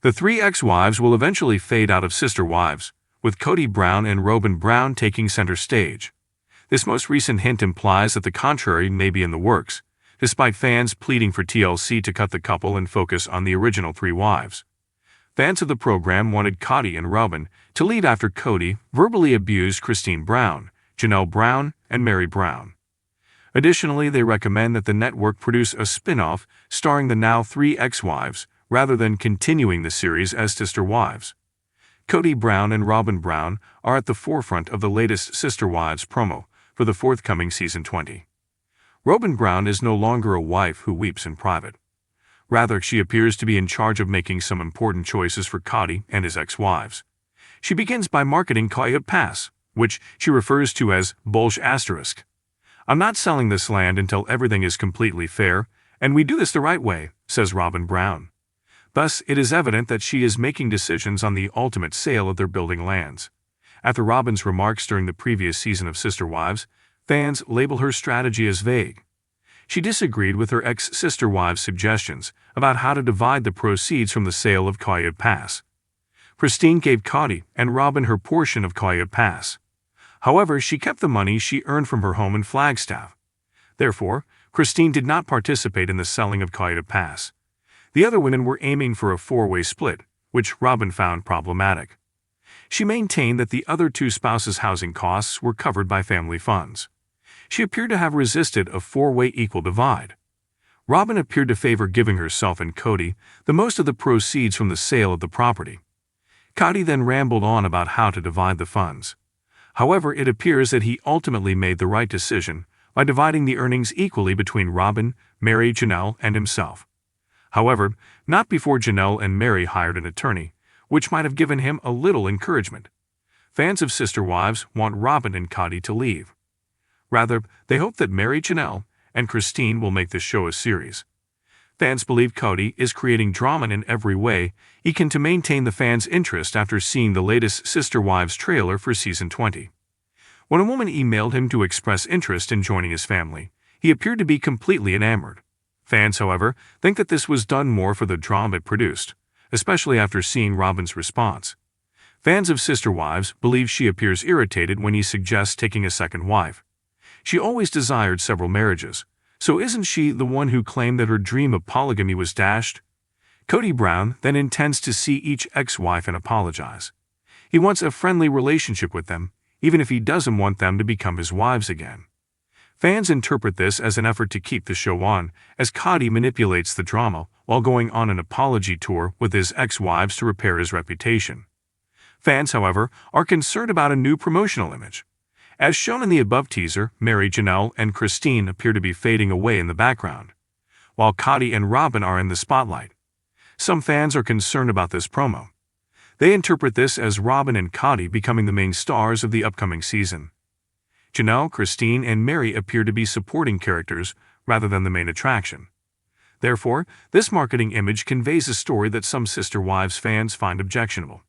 The three ex-wives will eventually fade out of Sister Wives, with Kody Brown and Robyn Brown taking center stage. This most recent hint implies that the contrary may be in the works, despite fans pleading for TLC to cut the couple and focus on the original three wives. Fans of the program wanted Kody and Robyn to leave after Kody verbally abused Kody Brown, Janelle Brown, and Meri Brown. Additionally, they recommend that the network produce a spin-off starring the now three ex-wives, rather than continuing the series as Sister Wives. Kody Brown and Robyn Brown are at the forefront of the latest Sister Wives promo for the forthcoming Season 20. Robyn Brown is no longer a wife who weeps in private. Rather, she appears to be in charge of making some important choices for Kody and his ex-wives. She begins by marketing Kody Pass, which she refers to as ***. I'm not selling this land until everything is completely fair, and we do this the right way, says Robyn Brown. Thus, it is evident that she is making decisions on the ultimate sale of their building lands. After Robyn's remarks during the previous season of Sister Wives, fans label her strategy as vague. She disagreed with her ex-Sister Wives' suggestions about how to divide the proceeds from the sale of Kody Pass. Kody gave Kody and Robyn her portion of Kody Pass. However, she kept the money she earned from her home in Flagstaff. Therefore, Kody did not participate in the selling of Kody Pass. The other women were aiming for a four-way split, which Robyn found problematic. She maintained that the other two spouses' housing costs were covered by family funds. She appeared to have resisted a four-way equal divide. Robyn appeared to favor giving herself and Kody the most of the proceeds from the sale of the property. Kody then rambled on about how to divide the funds. However, it appears that he ultimately made the right decision by dividing the earnings equally between Robyn, Meri, Janelle, and himself. However, not before Janelle and Meri hired an attorney, which might have given him a little encouragement. Fans of Sister Wives want Robyn and Kody to leave. Rather, they hope that Meri, Janelle, and Kody will make this show a series. Fans believe Kody is creating drama in every way he can to maintain the fans' interest after seeing the latest Sister Wives trailer for Season 20. When a woman emailed him to express interest in joining his family, he appeared to be completely enamored. Fans, however, think that this was done more for the drama it produced, especially after seeing Robyn's response. Fans of Sister Wives believe she appears irritated when he suggests taking a second wife. She always desired several marriages, so isn't she the one who claimed that her dream of polygamy was dashed? Kody Brown then intends to see each ex-wife and apologize. He wants a friendly relationship with them, even if he doesn't want them to become his wives again. Fans interpret this as an effort to keep the show on, as Kody manipulates the drama while going on an apology tour with his ex-wives to repair his reputation. Fans, however, are concerned about a new promotional image. As shown in the above teaser, Meri, Janelle, and Kody appear to be fading away in the background, while Kody and Robyn are in the spotlight. Some fans are concerned about this promo. They interpret this as Robyn and Kody becoming the main stars of the upcoming season. Janelle, Kody, and Meri appear to be supporting characters rather than the main attraction. Therefore, this marketing image conveys a story that some Sister Wives fans find objectionable.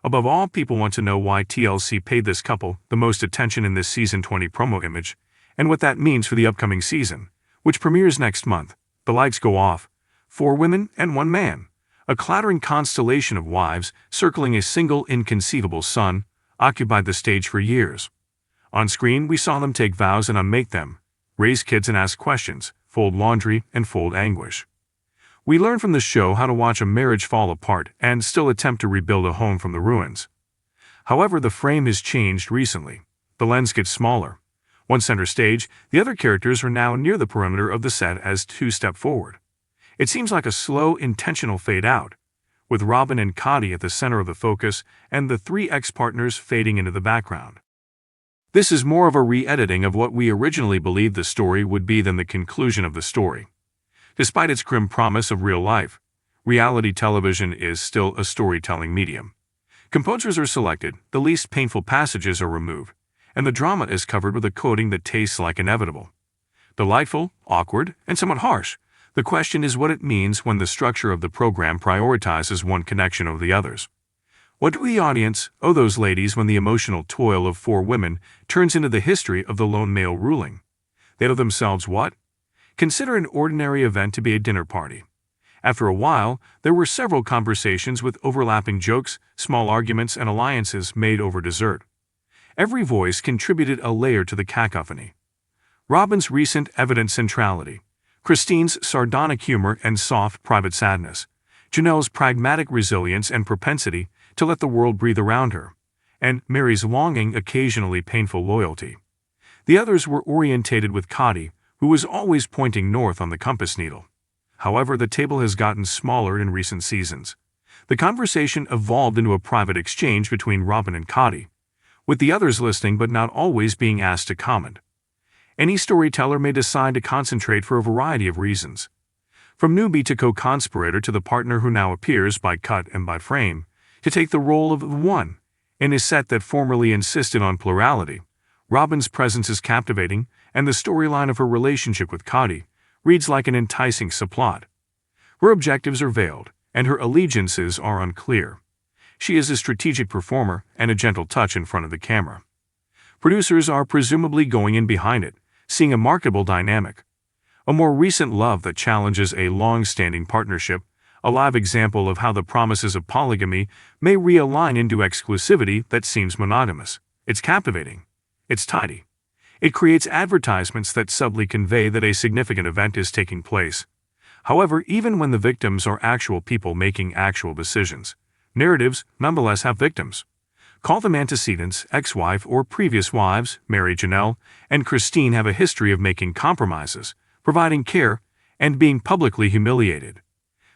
Above all, people want to know why TLC paid this couple the most attention in this Season 20 promo image, and what that means for the upcoming season, which premieres next month. The lights go off. 4 women and 1 man. A clattering constellation of wives circling a single inconceivable son occupied the stage for years. On screen, we saw them take vows and unmake them, raise kids and ask questions, fold laundry and fold anguish. We learn from the show how to watch a marriage fall apart and still attempt to rebuild a home from the ruins. However, the frame has changed recently. The lens gets smaller. One center stage, the other characters are now near the perimeter of the set as 2 step forward. It seems like a slow, intentional fade out, with Robyn and Kody at the center of the focus and the 3 ex-partners fading into the background. This is more of a re-editing of what we originally believed the story would be than the conclusion of the story. Despite its grim promise of real life, reality television is still a storytelling medium. Composers are selected, the least painful passages are removed, and the drama is covered with a coating that tastes like inevitable. Delightful, awkward, and somewhat harsh, the question is what it means when the structure of the program prioritizes one connection over the others. What do the audience owe those ladies when the emotional toil of 4 women turns into the history of the lone male ruling? They owe themselves what? Consider an ordinary event to be a dinner party. After a while, there were several conversations with overlapping jokes, small arguments, and alliances made over dessert. Every voice contributed a layer to the cacophony. Robyn's recent evident centrality, Christine's sardonic humor and soft, private sadness, Janelle's pragmatic resilience and propensity to let the world breathe around her, and Meri's longing, occasionally painful loyalty. The others were orientated with Kody, who was always pointing north on the compass needle. However, the table has gotten smaller in recent seasons. The conversation evolved into a private exchange between Robyn and Kody, with the others listening but not always being asked to comment. Any storyteller may decide to concentrate for a variety of reasons. From newbie to co-conspirator to the partner who now appears by cut and by frame, to take the role of one in a set that formerly insisted on plurality. Robyn's presence is captivating, and the storyline of her relationship with Kody reads like an enticing subplot. Her objectives are veiled, and her allegiances are unclear. She is a strategic performer and a gentle touch in front of the camera. Producers are presumably going in behind it, seeing a marketable dynamic. A more recent love that challenges a long-standing partnership, a live example of how the promises of polygamy may realign into exclusivity that seems monogamous. It's captivating. It's tidy. It creates advertisements that subtly convey that a significant event is taking place. However, even when the victims are actual people making actual decisions, narratives nonetheless have victims. Call them antecedents, ex-wife or previous wives. Meri, Janelle, and Christine have a history of making compromises, providing care, and being publicly humiliated.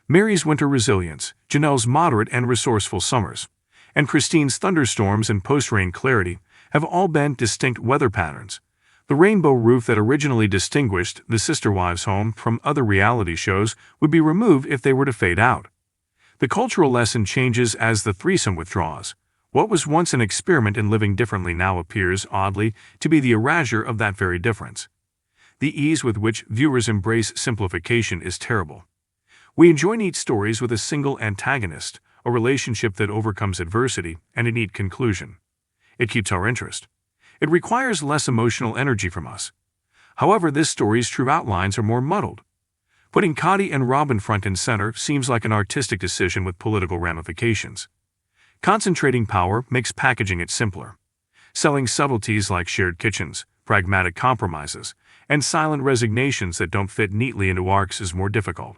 Meri's winter resilience, Janelle's moderate and resourceful summers, and Christine's thunderstorms and post-rain clarity have all been distinct weather patterns. The rainbow roof that originally distinguished the Sister Wives home from other reality shows would be removed if they were to fade out. The cultural lesson changes as the threesome withdraws. What was once an experiment in living differently now appears, oddly, to be the erasure of that very difference. The ease with which viewers embrace simplification is terrible. We enjoy neat stories with a single antagonist, a relationship that overcomes adversity, and a neat conclusion. It keeps our interest. It requires less emotional energy from us. However, this story's true outlines are more muddled. Putting Kody and Robyn front and center seems like an artistic decision with political ramifications. Concentrating power makes packaging it simpler. Selling subtleties like shared kitchens, pragmatic compromises, and silent resignations that don't fit neatly into arcs is more difficult.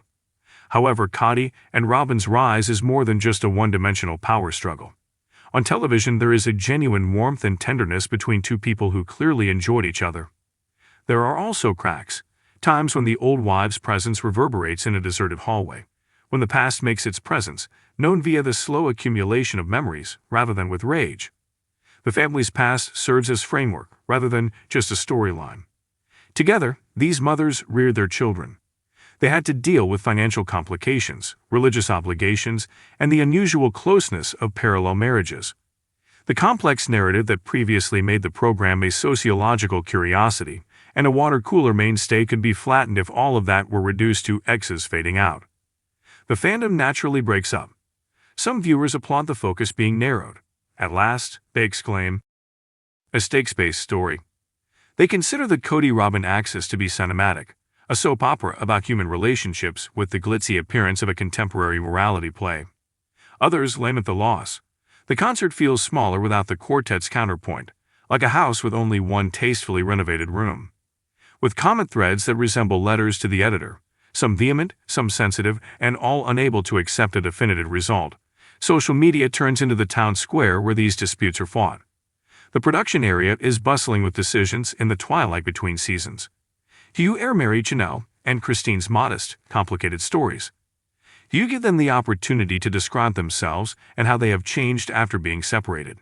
However, Kody and Robyn's rise is more than just a one-dimensional power struggle. On television, there is a genuine warmth and tenderness between two people who clearly enjoyed each other. There are also cracks, times when the old wives' presence reverberates in a deserted hallway, when the past makes its presence known via the slow accumulation of memories rather than with rage. The family's past serves as framework rather than just a storyline. Together, these mothers reared their children. They had to deal with financial complications, religious obligations, and the unusual closeness of parallel marriages. The complex narrative that previously made the program a sociological curiosity and a water-cooler mainstay could be flattened if all of that were reduced to exes fading out. The fandom naturally breaks up. Some viewers applaud the focus being narrowed. At last, they exclaim, a stakes-based story. They consider the Kody-Robyn axis to be cinematic, a soap opera about human relationships with the glitzy appearance of a contemporary morality play. Others lament the loss. The concert feels smaller without the quartet's counterpoint, like a house with only one tastefully renovated room. With comment threads that resemble letters to the editor, some vehement, some sensitive, and all unable to accept a definitive result, social media turns into the town square where these disputes are fought. The production area is bustling with decisions in the twilight between seasons. Do you air Meri, Janelle, and Christine's modest, complicated stories? Do you give them the opportunity to describe themselves and how they have changed after being separated?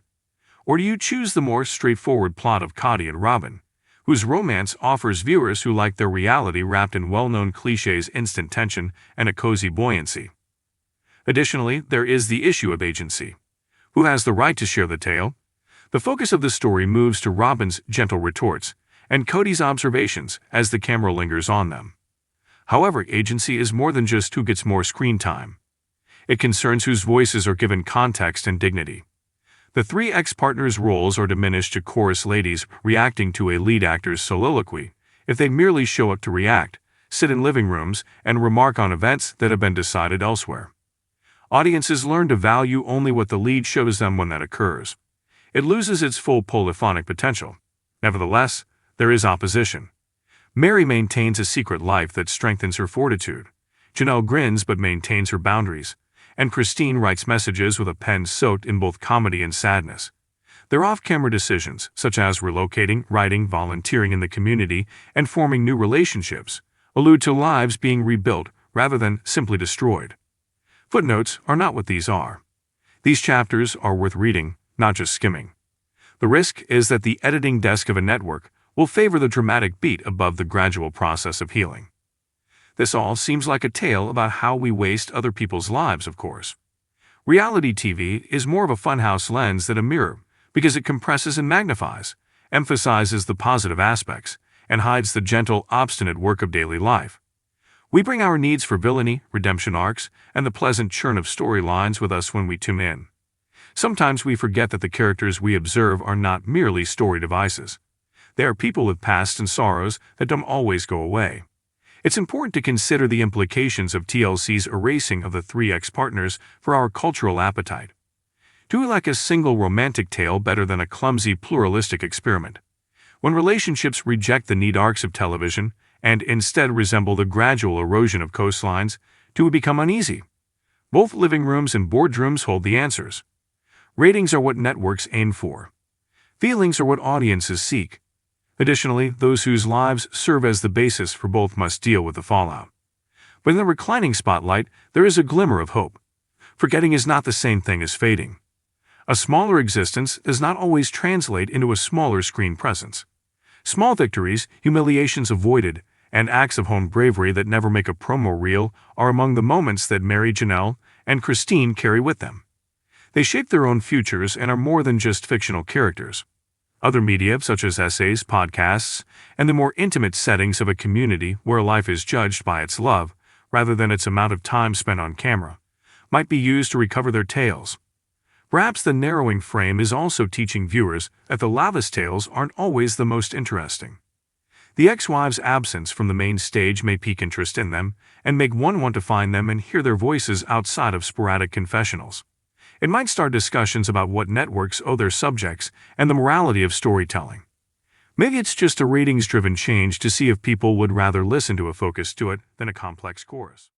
Or do you choose the more straightforward plot of Kody and Robyn, whose romance offers viewers who like their reality wrapped in well-known clichés instant tension and a cozy buoyancy? Additionally, there is the issue of agency. Who has the right to share the tale? The focus of the story moves to Robyn's gentle retorts and Kody's observations as the camera lingers on them. However, agency is more than just who gets more screen time. It concerns whose voices are given context and dignity. The three ex-partners' roles are diminished to chorus ladies reacting to a lead actor's soliloquy if they merely show up to react, sit in living rooms, and remark on events that have been decided elsewhere. Audiences learn to value only what the lead shows them when that occurs. It loses its full polyphonic potential. Nevertheless, there is opposition. Meri maintains a secret life that strengthens her fortitude. Janelle grins but maintains her boundaries. And Christine writes messages with a pen soaked in both comedy and sadness. Their off-camera decisions, such as relocating, writing, volunteering in the community, and forming new relationships, allude to lives being rebuilt rather than simply destroyed. Footnotes are not what these are. These chapters are worth reading, not just skimming. The risk is that the editing desk of a network will favor the dramatic beat above the gradual process of healing. This all seems like a tale about how we waste other people's lives, of course. Reality TV is more of a funhouse lens than a mirror because it compresses and magnifies, emphasizes the positive aspects, and hides the gentle, obstinate work of daily life. We bring our needs for villainy, redemption arcs, and the pleasant churn of storylines with us when we tune in. Sometimes we forget that the characters we observe are not merely story devices. They are people with pasts and sorrows that don't always go away. It's important to consider the implications of TLC's erasing of the three ex-partners for our cultural appetite. Do we like a single romantic tale better than a clumsy pluralistic experiment? When relationships reject the neat arcs of television and instead resemble the gradual erosion of coastlines, do we become uneasy? Both living rooms and boardrooms hold the answers. Ratings are what networks aim for. Feelings are what audiences seek. Additionally, those whose lives serve as the basis for both must deal with the fallout. But in the reclining spotlight, there is a glimmer of hope. Forgetting is not the same thing as fading. A smaller existence does not always translate into a smaller screen presence. Small victories, humiliations avoided, and acts of home bravery that never make a promo reel are among the moments that Meri, Janelle, and Christine carry with them. They shape their own futures and are more than just fictional characters. Other media, such as essays, podcasts, and the more intimate settings of a community where life is judged by its love, rather than its amount of time spent on camera, might be used to recover their tales. Perhaps the narrowing frame is also teaching viewers that the lavish tales aren't always the most interesting. The ex-wives' absence from the main stage may pique interest in them and make one want to find them and hear their voices outside of sporadic confessionals. It might start discussions about what networks owe their subjects and the morality of storytelling. Maybe it's just a ratings-driven change to see if people would rather listen to a focused duet than a complex chorus.